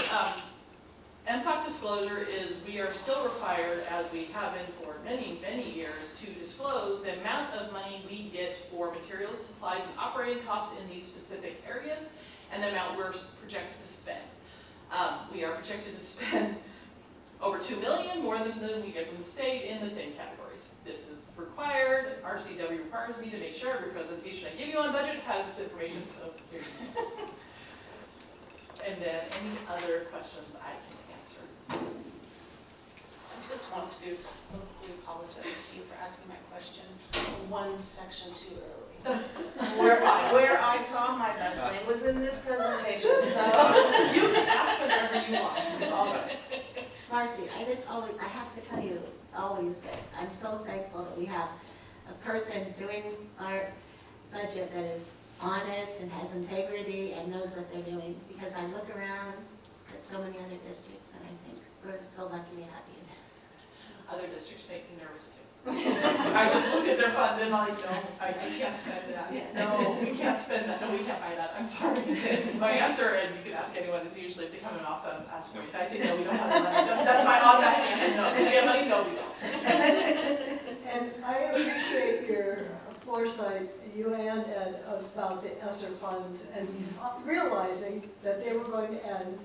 MSOC disclosure is we are still required, as we have been for many, many years, to disclose the amount of money we get for materials, supplies, and operating costs in these specific areas, and the amount we're projected to spend. We are projected to spend over $2 million, more than we get from the state in the same categories. This is required. RCW requires me to make sure every presentation I give you on budget has this information, so here you go. And then any other questions I can answer? I just want to apologize to you for asking my question one section too early. Where I saw my best name was in this presentation, so. You can ask whatever you want, it's all good. Marcy, I have to tell you always that I'm so thankful that we have a person doing our budget that is honest and has integrity and knows what they're doing, because I look around at so many other districts and I think we're so lucky to have you. Other districts make me nervous too. I just look at their fund and I'm like, no, I can't spend that. No, we can't spend that. No, we can't buy that. I'm sorry. My answer, and you can ask anyone, is usually if they come in office and ask for it, I say, no, we don't have the money. That's my automatic answer. No, do we have money? No, we don't. And I appreciate your foresight, you and Ed, about the ESSER funds and realizing that they were going to end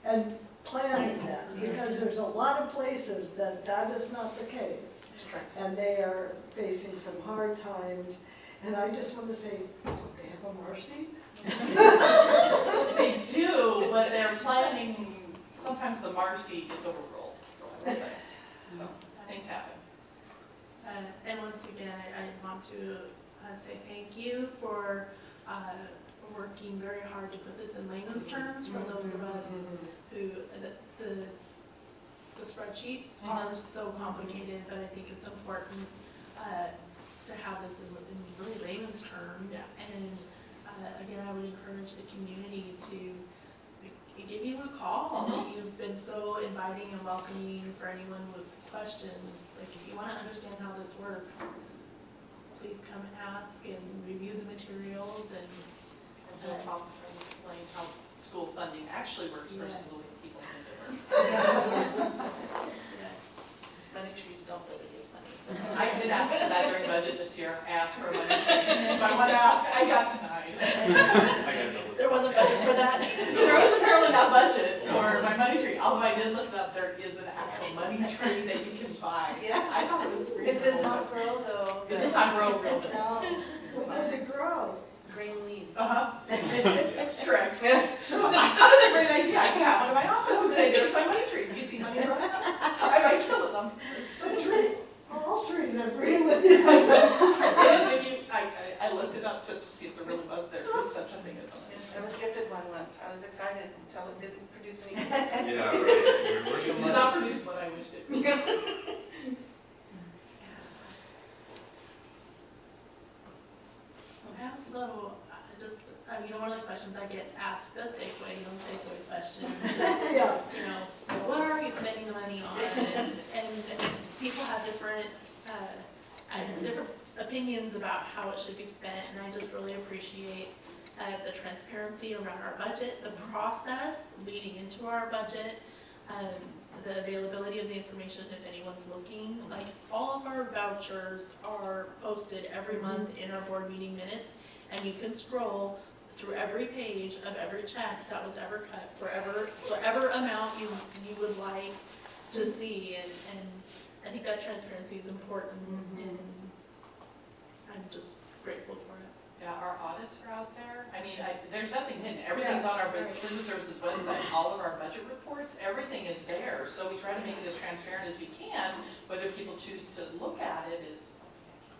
and planning that, because there's a lot of places that is not the case. And they are facing some hard times. And I just want to say, don't they have a Marcy? They do, but they're planning, sometimes the Marcy gets overruled. So things happen. And once again, I want to say thank you for working very hard to put this in layman's terms for those of us who, the spreadsheets are so complicated, but I think it's important to have this in really layman's terms. Yeah. And again, I would encourage the community to give you a call. You've been so inviting and welcoming for anyone with questions. Like, if you want to understand how this works, please come and ask and review the materials and, And then I'll explain how school funding actually works versus the way people think it works. yes. Money trees don't really give money. I did ask for that during budget this year. I asked for money. If I want to ask, I got denied. There wasn't budget for that. There was apparently not budget for my money tree, although I did look it up, there is an actual money tree that you can buy. Yes. I thought it was reasonable. It does not grow though. It does not grow real good. No, What does it grow? green leaves. Uh-huh. Correct. So I thought it was a great idea. I could have one in my office and say, there's my money tree. Do you see money growing up? I might kill them. A tree, all trees are green with you. It is, if you, I looked it up just to see if there really was there is such a thing as a Yes, I was gifted one once. I was excited until it didn't produce anything. Yeah, right. Where's your It did money? not produce what I wished it would. Okay, so, one of the questions I get asked at Safeway, Safeway question, Yeah. what are you spending the money on? And people have different opinions about how it should be spent, and I just really appreciate the transparency around our budget, the process leading into our budget, the availability of the information if anyone's looking. Like, all of our vouchers are posted every month in our board meeting minutes, and you can scroll through every page of every check that was ever cut for whatever amount you would like to see, and I think that transparency is important, and I'm just grateful for it. Yeah, our audits are out there. I mean, there's nothing hidden. Everything's on our Business Services website. All of our budget reports, everything is there. So we try to make it as transparent as we can. Whether people choose to look at it is,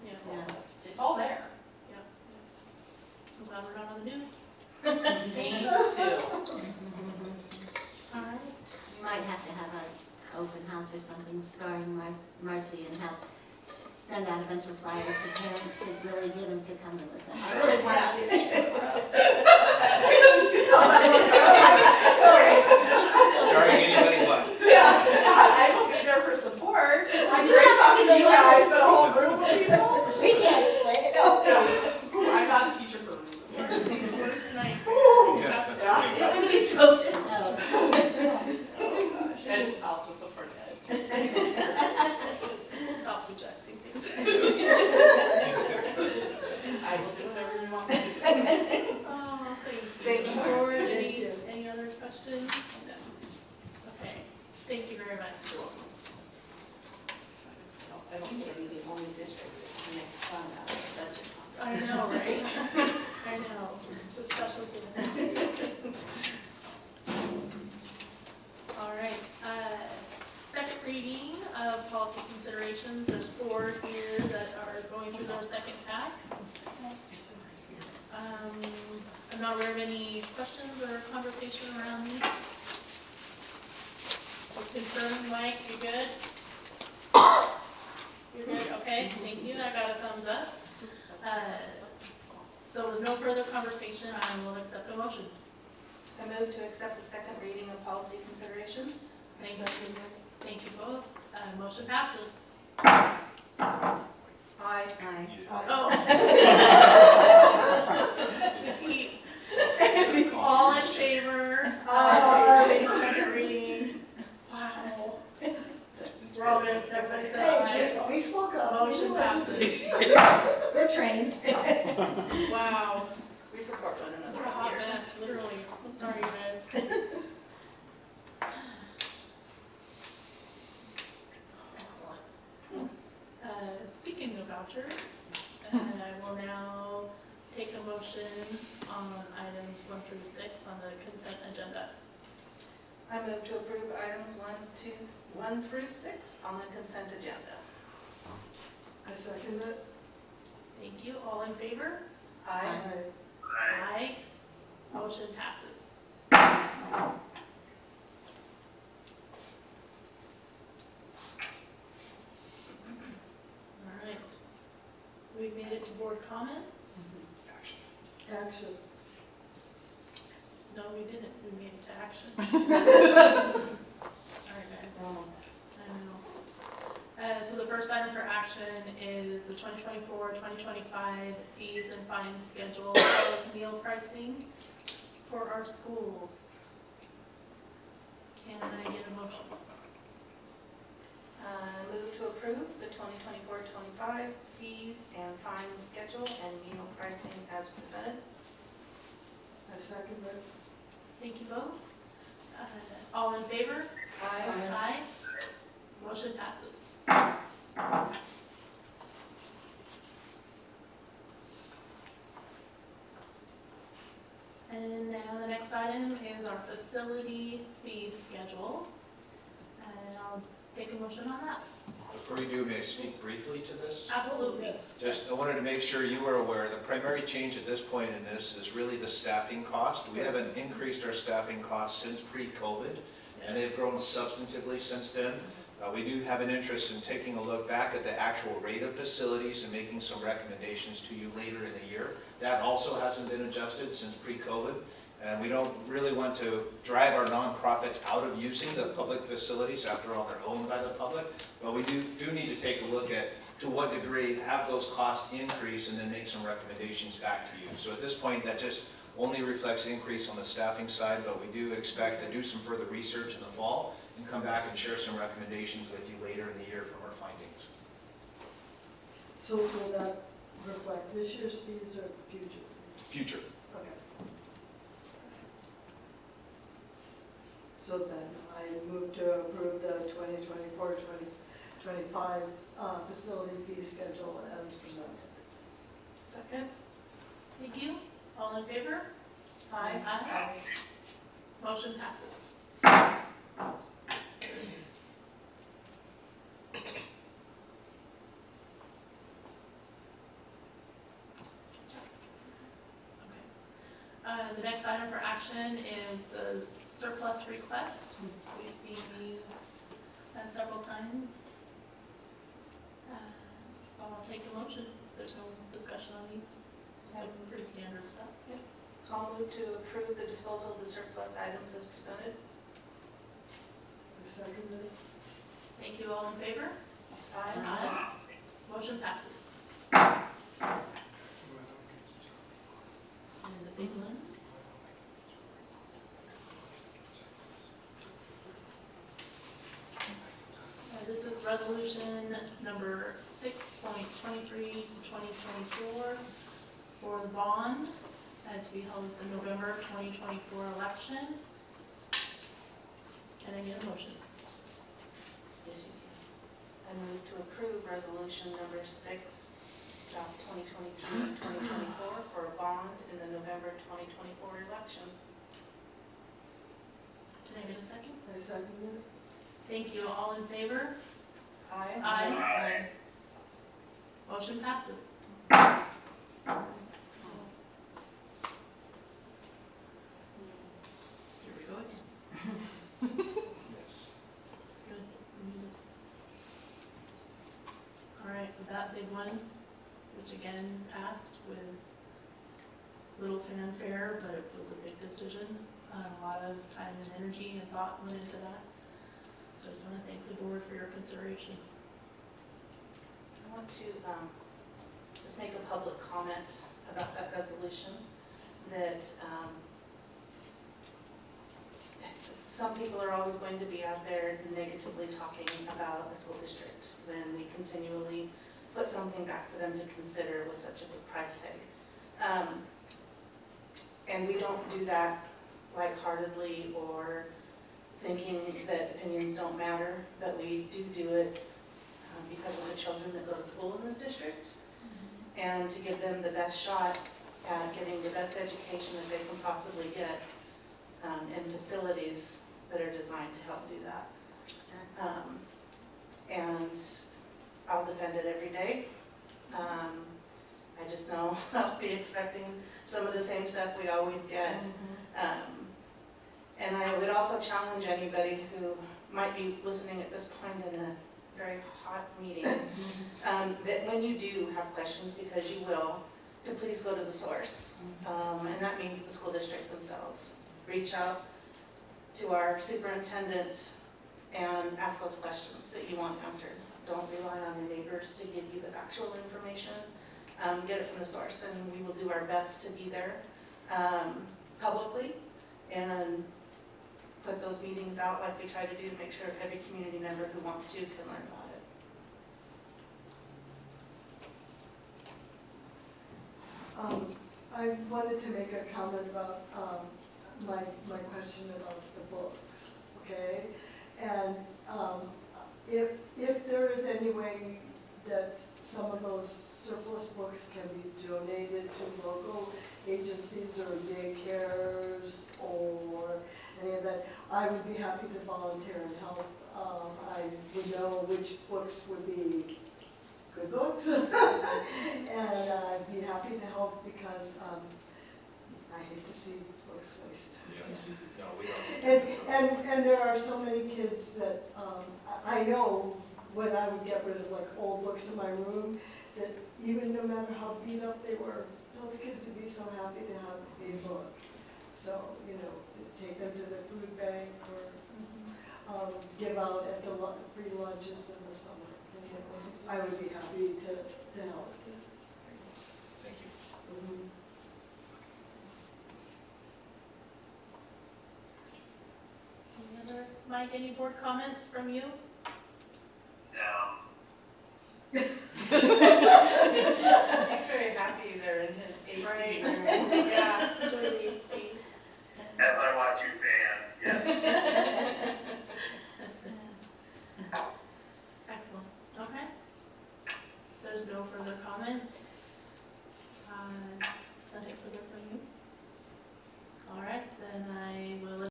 Yes. it's all there. I'm glad we're not on the news. Me too. All right. You might have to have an open house or something starring Marcy and have, send out a bunch of flyers to parents to really get them to come and listen. I really want to. You saw that. Starring anybody what? Yeah, I will be there for support. I'm great talking to you guys, but a whole group of people. We can't explain it. I'm not a teacher for a reason. Mercy's worst nightmare. It would be so good. No. Oh gosh, and I'll just support Ed. Stop suggesting things. I will do whatever you want me to do. Oh, Thank you, Marcy. Marcy. Any other questions? No. Okay, thank you very much. I don't think it'll be the only district that can make fun out of the budget. I know, right? I know, it's a special thing. All right, second reading of policy considerations. There's 4 here that are going through their second pass. I'm not aware of any questions or conversation around these. Confirm, Mike, you good? You're good, okay, thank you, I got a thumbs up. So with no further conversation, I will accept the motion. I move to accept the second reading of policy considerations. Thank you. Thank you both. Motion passes. Aye. Aye. Oh. All in favor? Aye. Second reading. Wow. We're all good. Everybody said Hey, aye. we spoke up. Motion passes. We're trained. Wow. We support one another What a hot here. mess, literally. I'm sorry, you guys. Excellent. Speaking of vouchers, I will now take a motion on items 1 through 6 on the consent agenda. I move to approve items 1 through 6 on the consent agenda. I second it. Thank you. All in favor? Aye. Aye. Motion passes. All right. We made it to board comment? Action. No, we didn't. We made it to action. Sorry, guys. We're almost I know. So the first item for action is the 2024-2025 fees and fines schedule, as well as meal pricing for our schools. Can I get a motion? Move to approve the 2024-25 fees and fines schedule and meal pricing as presented. I second it. Thank you both. All in favor? Aye. Aye. Motion passes. And now the next item is our facility fee schedule. And I'll take a motion on that. Before you do, may I speak briefly to this? Absolutely. Just, I wanted to make sure you were aware, the primary change at this point in this is really the staffing cost. We haven't increased our staffing costs since pre-COVID, and they've grown substantively since then. We do have an interest in taking a look back at the actual rate of facilities and making some recommendations to you later in the year. That also hasn't been adjusted since pre-COVID, and we don't really want to drive our nonprofits out of using the public facilities. After all, they're owned by the public, but we do need to take a look at to what degree have those costs increase and then make some recommendations back to you. So at this point, that just only reflects increase on the staffing side, but we do expect to do some further research in the fall and come back and share some recommendations with you later in the year from our findings. So will that reflect this year's fees or future? Future. Okay. So then I move to approve the 2024-2025 facility fee schedule as presented. Second? Thank you. All in favor? Aye. Aye. Motion passes. The next item for action is the surplus request. We've seen these several times. So I'll take a motion. There's no discussion on these. Pretty standard stuff. I'll move to approve the disposal of the surplus items as presented. I second it. Thank you. All in favor? Aye. Motion passes. And the big one. This is resolution number 6.23/2024 for the bond to be held at the November 2024 election. Can I get a motion? Yes, you can. I move to approve resolution number 6/2023/2024 for a bond in the November 2024 election. Can I get a second? I second it. Thank you. All in favor? Aye. Aye. Motion passes. Here we go again. Yes. Good. All right, with that big one, which again passed with little fanfare, but it was a big decision. A lot of time and energy and thought went into that. So I just want to thank the board for your consideration. I want to just make a public comment about that resolution, that some people are always going to be out there negatively talking about the school district when we continually put something back for them to consider with such a big price tag. And we don't do that lightheartedly or thinking that opinions don't matter, but we do it because of the children that go to school in this district, and to give them the best shot at getting the best education that they can possibly get, in facilities that are designed to help do that. And I'll defend it every day. I just know I'll be expecting some of the same stuff we always get. And I would also challenge anybody who might be listening at this point in a very hot meeting, that when you do have questions, because you will, to please go to the source. And that means the school district themselves. Reach out to our superintendent and ask those questions that you want answered. don't rely on your neighbors to give you the factual information. Get it from the source, and we will do our best to be there publicly and put those meetings out like we try to do to make sure every community member who wants to can learn about it. I wanted to make a comment about my question about the books, okay? And if there is any way that some of those surplus books can be donated to local agencies or daycares or any of that, I would be happy to volunteer and help. I would know which books would be good books, and I'd be happy to help because I hate to see books wasted. No, we don't. And there are so many kids that, I know when I would get rid of like old books in my room, that even no matter how beat up they were, those kids would be so happy to have a book. So, you know, to take them to the food bank or give out at the free lunches in the summer. I would be happy to help. Thank you. Mhm. Any other, Mike, any board comments from you? No. He's very happy they're in his AC Right. room. Yeah, enjoy the AC. As I watch you fan, yes.